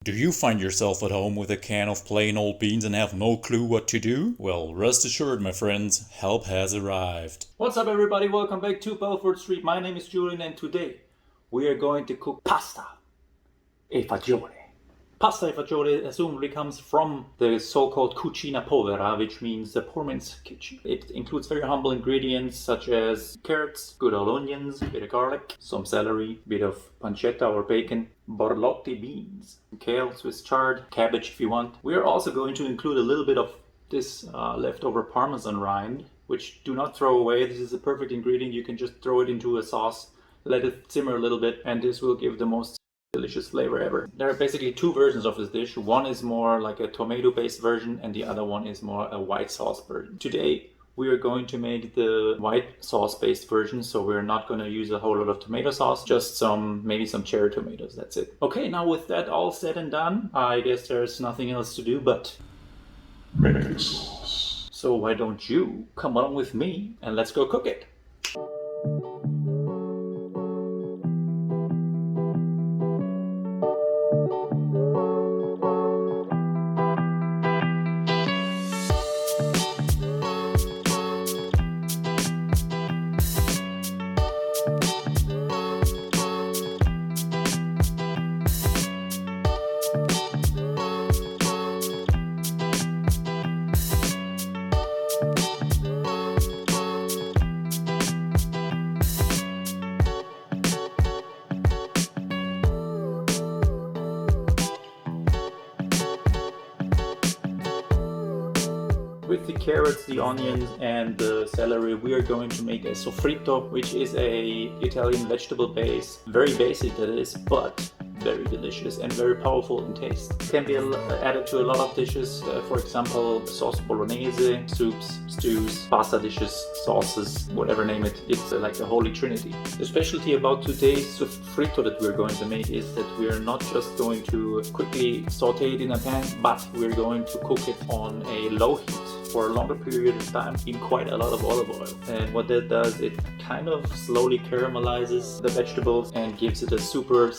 Do you find yourself at home with a can of plain old beans and have no clue what to do? Well, rest assured, my friends, help has arrived. What's up, everybody? Welcome back to Belfort Street. My name is Julian, and today we are going to cook pasta e fagioli. Pasta e fagioli assumably comes from the so-called cucina povera, which means the poor man's kitchen. It includes very humble ingredients such as carrots, good old onions, a bit of garlic, some celery, a bit of pancetta or bacon, borlotti beans, kale, Swiss chard, cabbage if you want. We are also going to include a little bit of this leftover Parmesan rind, which do not throw away. This is a perfect ingredient. You can just throw it into a sauce, let it simmer a little bit, and this will give the most delicious flavor ever. There are basically two versions of this dish. One is more like a tomato-based version, and the other one is more a white sauce version. Today we are going to make the white sauce-based version, so we're not going to use a whole lot of tomato sauce, just maybe some cherry tomatoes, that's it. Okay, now with that all said and done, I guess there's nothing else to do but make the sauce. So why don't you come along with me and let's go cook it. With the carrots, the onions, and the celery, we are going to make a sofrito, which is a Italian vegetable base. Very basic that is, but very delicious and very powerful in taste. It can be added to a lot of dishes, for example, sauce bolognese, soups, stews, pasta dishes, sauces, whatever name it. It's like the holy trinity. The specialty about today's sofrito that we're going to make is that we're not just going to quickly saute it in a pan, but we're going to cook it on a low heat for a longer period of time in quite a lot of olive oil. And what that does, it kind of slowly caramelizes the vegetables and gives it a super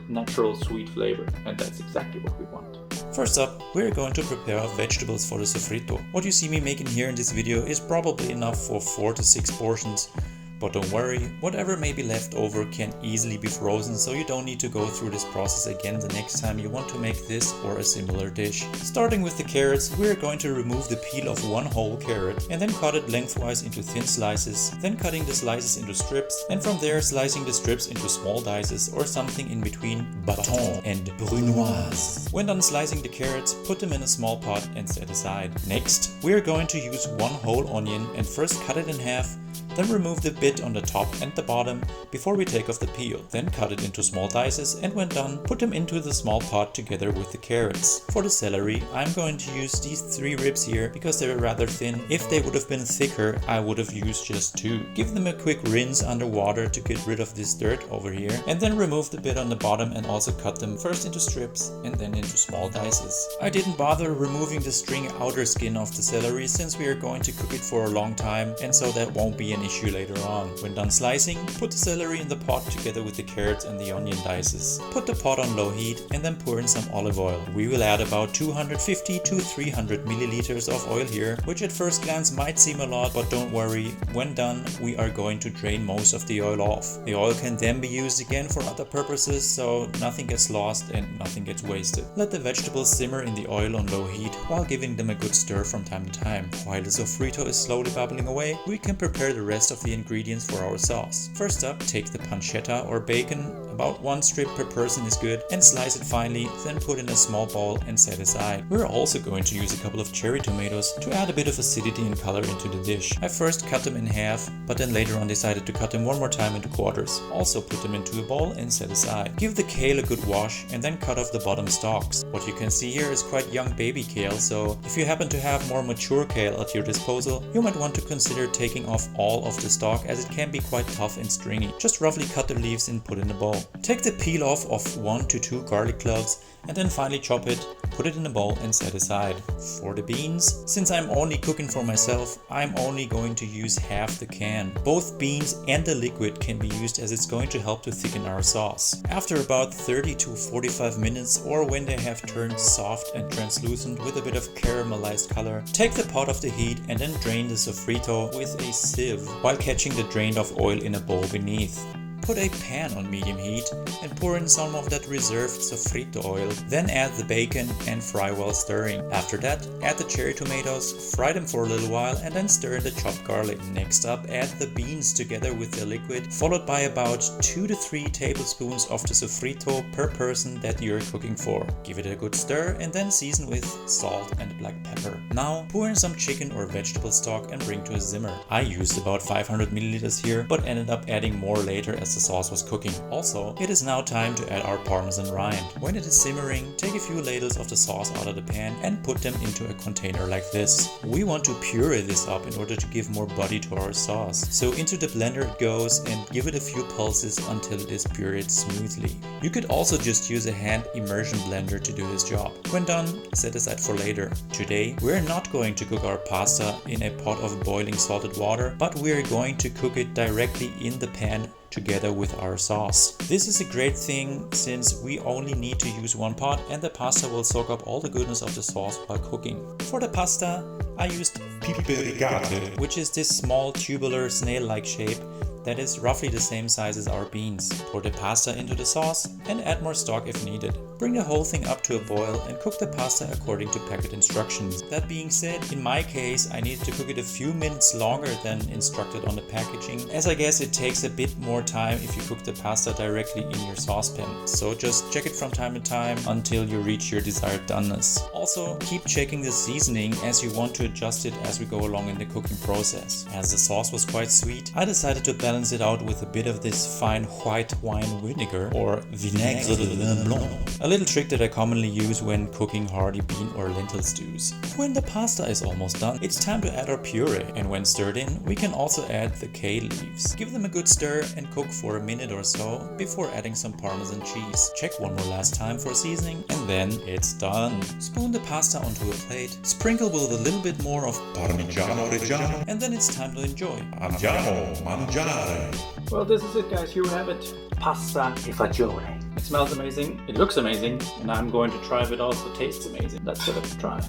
natural sweet flavor, and that's exactly what we want. First up, we're going to prepare our vegetables for the sofrito. What you see me making here in this video is probably enough for 4 to 6 portions. But don't worry, whatever may be left over can easily be frozen, so you don't need to go through this process again the next time you want to make this or a similar dish. Starting with the carrots, we're going to remove the peel of one whole carrot and then cut it lengthwise into thin slices, then cutting the slices into strips, and from there slicing the strips into small dices or something in between bâton and brunoise. When done slicing the carrots, put them in a small pot and set aside. Next, we're going to use one whole onion and first cut it in half, then remove the bit on the top and the bottom before we take off the peel. Then cut it into small dices, and when done, put them into the small pot together with the carrots. For the celery, I'm going to use these 3 ribs here because they're rather thin. If they would have been thicker, I would have used just 2. Give them a quick rinse under water to get rid of this dirt over here, and then remove the bit on the bottom and also cut them first into strips and then into small dices. I didn't bother removing the stringy outer skin of the celery since we are going to cook it for a long time, and so that won't be an issue later on. When done slicing, put the celery in the pot together with the carrots and the onion dices. Put the pot on low heat and then pour in some olive oil. We will add about 250 to 300 milliliters of oil here, which at first glance might seem a lot, but don't worry, when done we are going to drain most of the oil off. The oil can then be used again for other purposes, so nothing gets lost and nothing gets wasted. Let the vegetables simmer in the oil on low heat while giving them a good stir from time to time. While the sofrito is slowly bubbling away, we can prepare the rest of the ingredients for our sauce. First up, take the pancetta or bacon, about 1 strip per person is good, and slice it finely, then put in a small bowl and set aside. We're also going to use a couple of cherry tomatoes to add a bit of acidity and color into the dish. I first cut them in half, but then later on decided to cut them one more time into quarters. Also put them into a bowl and set aside. Give the kale a good wash and then cut off the bottom stalks. What you can see here is quite young baby kale, so if you happen to have more mature kale at your disposal, you might want to consider taking off all of the stalk, as it can be quite tough and stringy. Just roughly cut the leaves and put in a bowl. Take the peel off of 1 to 2 garlic cloves and then finely chop it, Put it in a bowl and set aside. For the beans, since I'm only cooking for myself, I'm only going to use half the can. Both beans and the liquid can be used as it's going to help to thicken our sauce. After about 30 to 45 minutes, or when they have turned soft and translucent with a bit of caramelized color, take the pot off the heat and then drain the sofrito with a sieve while catching the drained off oil in a bowl beneath. Put a pan on medium heat and pour in some of that reserved sofrito oil, then add the bacon and fry while stirring. After that, add the cherry tomatoes, fry them for a little while and then stir in the chopped garlic. Next up, add the beans together with the liquid, followed by about 2 to 3 tablespoons of the sofrito per person that you're cooking for. Give it a good stir and then season with salt and black pepper. Now, pour in some chicken or vegetable stock and bring to a simmer. I used about 500 milliliters here, but ended up adding more later as the sauce was cooking. Also, it is now time to add our parmesan rind. When it is simmering, take a few ladles of the sauce out of the pan and put them into a container like this. We want to puree this up in order to give more body to our sauce. So into the blender it goes and give it a few pulses until it is pureed smoothly. You could also just use a hand immersion blender to do this job. When done, set aside for later. Today, we're not going to cook our pasta in a pot of boiling salted water, but we're going to cook it directly in the pan together with our sauce. This is a great thing since we only need to use one pot and the pasta will soak up all the goodness of the sauce while cooking. For the pasta, I used pipe rigate, which is this small tubular snail-like shape that is roughly the same size as our beans. Pour the pasta into the sauce and add more stock if needed. Bring the whole thing up to a boil and cook the pasta according to packet instructions. That being said, in my case I needed to cook it a few minutes longer than instructed on the packaging, as I guess it takes a bit more time if you cook the pasta directly in your saucepan. So just check it from time to time until you reach your desired doneness. Also, keep checking the seasoning as you want to adjust it as we go along in the cooking process. As the sauce was quite sweet, I decided to balance it out with a bit of this fine white wine vinegar or vinaigre de vin blanc. A little trick that I commonly use when cooking hearty bean or lentil stews. When the pasta is almost done, it's time to add our puree, and when stirred in, we can also add the kale leaves. Give them a good stir and cook for a minute or so before adding some Parmesan cheese. Check one more last time for seasoning and then it's done. Spoon the pasta onto a plate, sprinkle with a little bit more of Parmigiano Reggiano, and then it's time to enjoy. Andiamo mangiare. Well, this is it, guys. Here we have it. Pasta e fagioli. It smells amazing, it looks amazing, and I'm going to try if it also tastes amazing. Let's give it a try.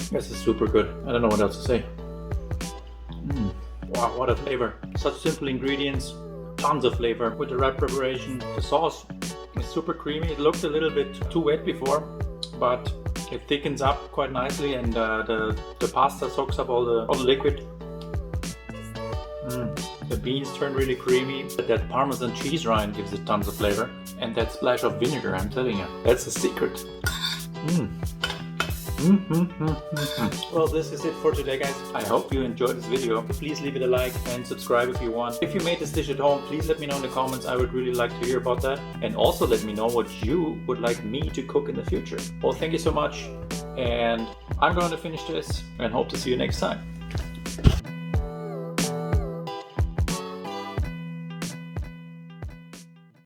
This is super good. I don't know what else to say. Wow, what a flavor. Such simple ingredients, tons of flavor with the right preparation. The sauce is super creamy. It looked a little bit too wet before, but it thickens up quite nicely, and the pasta soaks up all the liquid. The beans turn really creamy. That Parmesan cheese rind gives it tons of flavor, and that splash of vinegar, I'm telling you, that's the secret. Well, this is it for today, guys. I hope you enjoyed this video. Please leave it a like and subscribe if you want. If you made this dish at home, please let me know in the comments. I would really like to hear about that. And also let me know what you would like me to cook in the future. Well, thank you so much. And I'm going to finish this and hope to see you next time.